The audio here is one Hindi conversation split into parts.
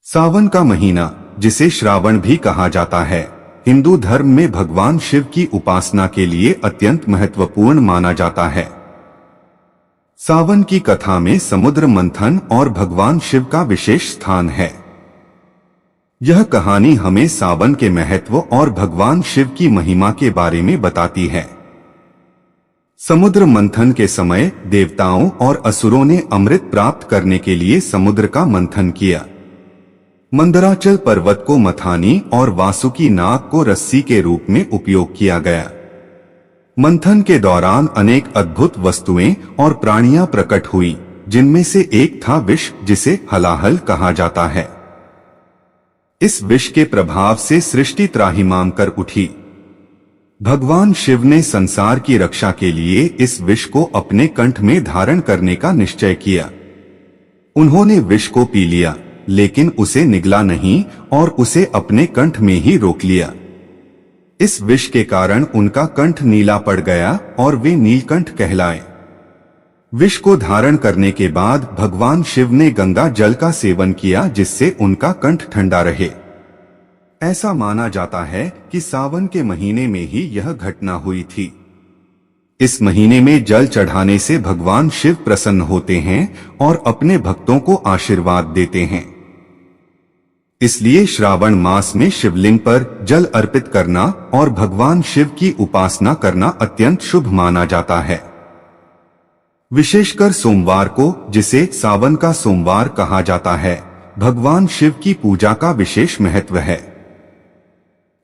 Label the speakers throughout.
Speaker 1: सावन का महीना, जिसे श्रावण भी कहा जाता है, हिंदू धर्म में भगवान शिव की उपासना के लिए अत्यंत महत्वपूर्ण माना जाता है। सावन की कथा में समुद्र मंथन और भगवान शिव का विशेष स्थान है। यह कहानी हमें सावन के महत्व और भगवान शिव की महिमा के बारे में बताती है। समुद्र मंथन के समय देवताओं और असुरों ने अमृत प्राप्त करने के लिए समुद्र का मंथन किया। मंदराचल पर्वत को मथानी और वासुकी नाग को रस्सी के रूप में उपयोग किया गया। मंथन के दौरान अनेक अद्भुत वस्तुएं और प्राणियां प्रकट हुई, जिनमें से एक था विष, जिसे हलाहल कहा जाता है। इस विष के प्रभाव से सृष्टि त्राहिमाम कर उठी। भगवान शिव ने संसार की रक्षा के लिए इस विष को अपने कंठ में धारण करने का निश्चय किया। उन्होंने विष को पी लिया, लेकिन उसे निगला नहीं और उसे अपने कंठ में ही रोक लिया। इस विष के कारण उनका कंठ नीला पड़ गया और वे नीलकंठ कहलाए। विष को धारण करने के बाद भगवान शिव ने गंगा जल का सेवन किया, जिससे उनका कंठ ठंडा रहे। ऐसा माना जाता है कि सावन के महीने में ही यह घटना हुई थी। इस महीने में जल चढ़ाने से भगवान शिव प्रसन्न होते हैं और अपने भक्तों को आशीर्वाद देते हैं। इसलिए श्रावण मास में शिवलिंग पर जल अर्पित करना और भगवान शिव की उपासना करना अत्यंत शुभ माना जाता है। विशेषकर सोमवार को, जिसे सावन का सोमवार कहा जाता है, भगवान शिव की पूजा का विशेष महत्व है।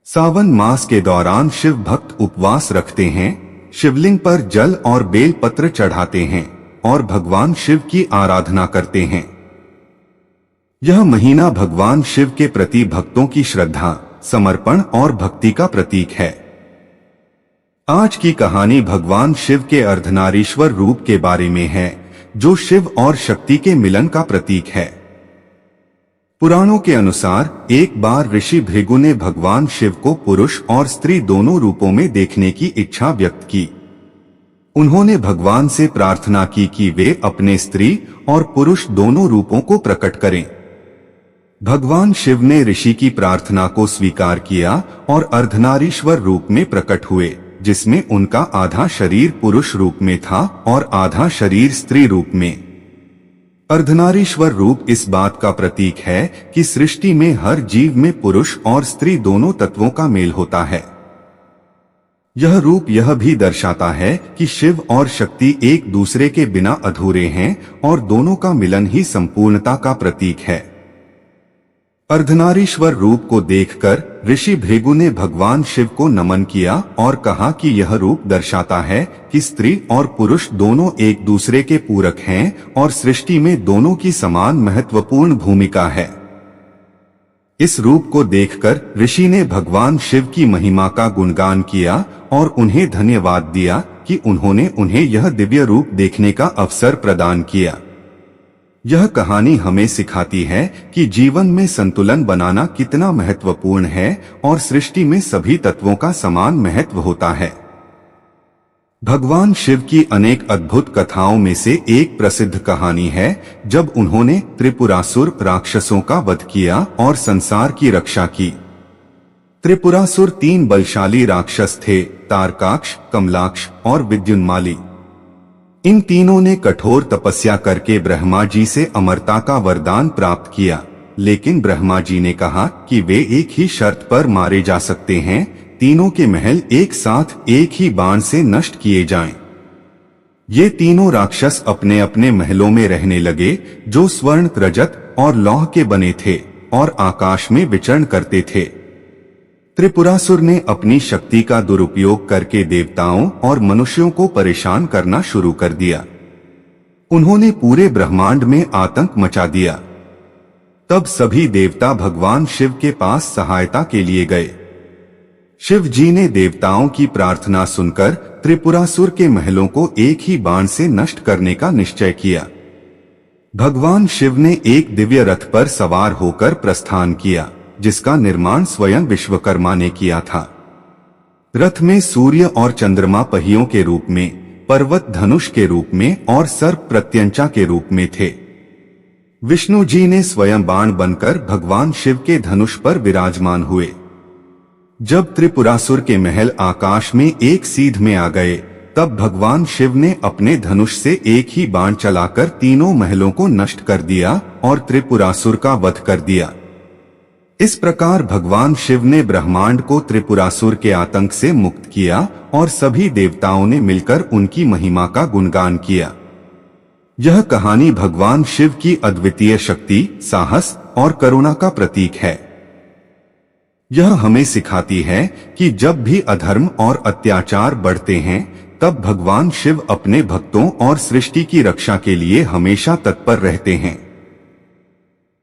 Speaker 1: सावन मास के दौरान शिव भक्त उपवास रखते हैं, शिवलिंग पर जल और बेल पत्र चढ़ाते हैं और भगवान शिव की आराधना करते हैं। यह महीना भगवान शिव के प्रति भक्तों की श्रद्धा, समर्पण और भक्ति का प्रतीक है। आज की कहानी भगवान शिव के अर्धनारीश्वर रूप के बारे में है, जो शिव और शक्ति के मिलन का प्रतीक है। पुराणों के अनुसार एक बार ऋषि भृगु ने भगवान शिव को पुरुष और स्त्री दोनों रूपों में देखने की इच्छा व्यक्त की। उन्होंने भगवान से प्रार्थना की कि वे अपने स्त्री और पुरुष दोनों रूपों को प्रकट करें। भगवान शिव ने ऋषि की प्रार्थना को स्वीकार किया और अर्धनारीश्वर रूप में प्रकट हुए, जिसमें उनका आधा शरीर पुरुष रूप में था और आधा शरीर स्त्री रूप में। अर्धनारीश्वर रूप इस बात का प्रतीक है कि सृष्टि में हर जीव में पुरुष और स्त्री दोनों तत्वों का मेल होता है। यह रूप यह भी दर्शाता है कि शिव और शक्ति एक दूसरे के बिना अधूरे हैं और दोनों का मिलन ही संपूर्णता का प्रतीक है। अर्धनारीश्वर रूप को देखकर ऋषि भृगु ने भगवान शिव को नमन किया और कहा कि यह रूप दर्शाता है कि स्त्री और पुरुष दोनों एक दूसरे के पूरक हैं और सृष्टि में दोनों की समान महत्वपूर्ण भूमिका है। इस रूप को देखकर ऋषि ने भगवान शिव की महिमा का गुणगान किया और उन्हें धन्यवाद दिया कि उन्होंने उन्हें यह दिव्य रूप देखने का अवसर प्रदान किया। यह कहानी हमें सिखाती है कि जीवन में संतुलन बनाना कितना महत्वपूर्ण है और सृष्टि में सभी तत्वों का समान महत्व होता है। भगवान शिव की अनेक अद्भुत कथाओं में से एक प्रसिद्ध कहानी है जब उन्होंने त्रिपुरासुर राक्षसों का वध किया और संसार की रक्षा की। त्रिपुरासुर 3 बलशाली राक्षस थे, तारकाक्ष, कमलाक्ष और विद्युन्माली। इन तीनों ने कठोर तपस्या करके ब्रह्मा जी से अमरता का वरदान प्राप्त किया, लेकिन ब्रह्मा जी ने कहा कि वे एक ही शर्त पर मारे जा सकते हैं, तीनों के महल एक साथ एक ही बाण से नष्ट किए जाएं। ये तीनों राक्षस अपने अपने महलों में रहने लगे, जो स्वर्ण, रजत और लौह के बने थे और आकाश में विचरण करते थे। त्रिपुरासुर ने अपनी शक्ति का दुरुपयोग करके देवताओं और मनुष्यों को परेशान करना शुरू कर दिया। उन्होंने पूरे ब्रह्मांड में आतंक मचा दिया। तब सभी देवता भगवान शिव के पास सहायता के लिए गए। शिव जी ने देवताओं की प्रार्थना सुनकर त्रिपुरासुर के महलों को एक ही बाण से नष्ट करने का निश्चय किया। भगवान शिव ने एक दिव्य रथ पर सवार होकर प्रस्थान किया, जिसका निर्माण स्वयं विश्वकर्मा ने किया था। रथ में सूर्य और चंद्रमा पहियों के रूप में, पर्वत धनुष के रूप में और सर्प प्रत्यंचा के रूप में थे। विष्णु जी ने स्वयं बाण बनकर भगवान शिव के धनुष पर विराजमान हुए। जब त्रिपुरासुर के महल आकाश में एक सीध में आ गए, तब भगवान शिव ने अपने धनुष से एक ही बाण चलाकर तीनों महलों को नष्ट कर दिया और त्रिपुरासुर का वध कर दिया। इस प्रकार भगवान शिव ने ब्रह्मांड को त्रिपुरासुर के आतंक से मुक्त किया और सभी देवताओं ने मिलकर उनकी महिमा का गुणगान किया। यह कहानी भगवान शिव की अद्वितीय शक्ति, साहस और करुणा का प्रतीक है। यह हमें सिखाती है कि जब भी अधर्म और अत्याचार बढ़ते हैं, तब भगवान शिव अपने भक्तों और सृष्टि की रक्षा के लिए हमेशा तत्पर रहते हैं।